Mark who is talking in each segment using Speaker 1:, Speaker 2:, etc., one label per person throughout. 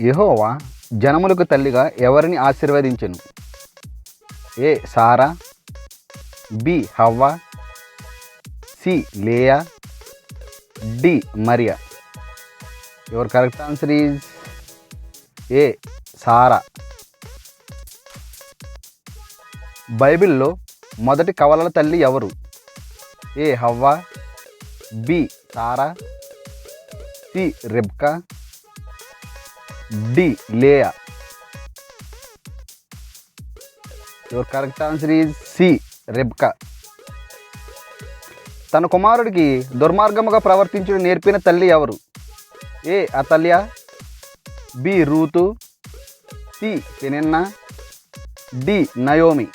Speaker 1: యెహోవా జనములకు తల్లిగా ఎవరిని ఆశీర్వదించెను? ఏ సారా, బి హవ్వ, సి లేయా, డి మరియా. Your correct answer is A Sarah. బైబిల్లో మొదటి కవలల తల్లి ఎవరు? ఏ హవ్వ, బి సారా, సి రెబ్కా, డి లేయా. Your correct answer is C రెబ్కా. తన కుమారుడికి దుర్మార్గముగా ప్రవర్తించుడు నేర్పిన తల్లి ఎవరు? ఏ అతల్య, బి రూతు, సి పెనిన్నా, డి నయోమి.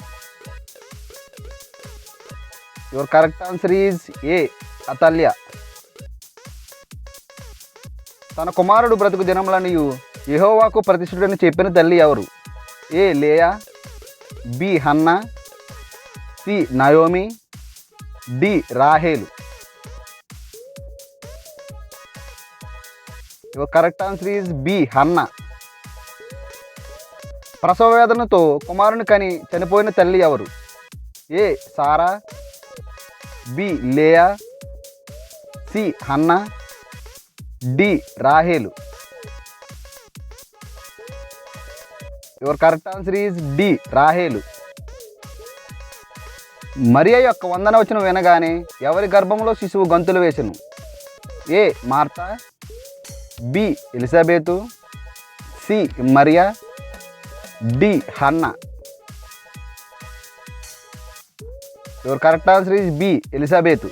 Speaker 1: Your correct answer is A అతల్య. తన కుమారుడు బ్రతుకు దినములనియు యెహోవాకు ప్రతిష్ఠుడని చెప్పిన తల్లి ఎవరు? ఏ లేయా, బి హన్నా, సి నయోమి, డి రాహేలు. Your correct answer is B హన్నా. ప్రసవ వేదనతో కుమారుని కని చనిపోయిన తల్లి ఎవరు? ఏ సారా, బి లేయా, సి హన్నా, డి రాహేలు. Your correct answer is D రాహేలు. మరియా యొక్క వందనవచనం వినగానే ఎవరి గర్భంలో శిశువు గంతులు వేసెను? ఏ మార్తా, బి ఎలిజబెతు, సి మరియా, డి హన్నా. Your correct answer is B Elizabeth.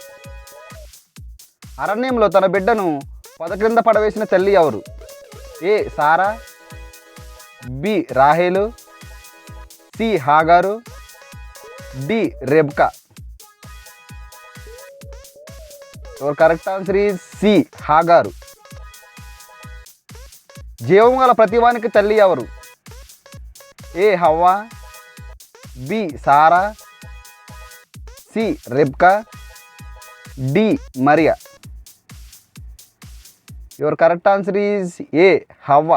Speaker 1: అరణ్యంలో తన బిడ్డను పొద క్రింద పడవేసిన తల్లి ఎవరు? ఏ సారా, బి రాహేలు, సి హాగారు, డి రెబ్కా. Your correct answer is C హాగారు. జీవము గల ప్రతివానికి తల్లి ఎవరు? ఏ హవ్వ, బి సారా, సి రెబ్కా, డి మరియా. Your correct answer is A హవ్వ.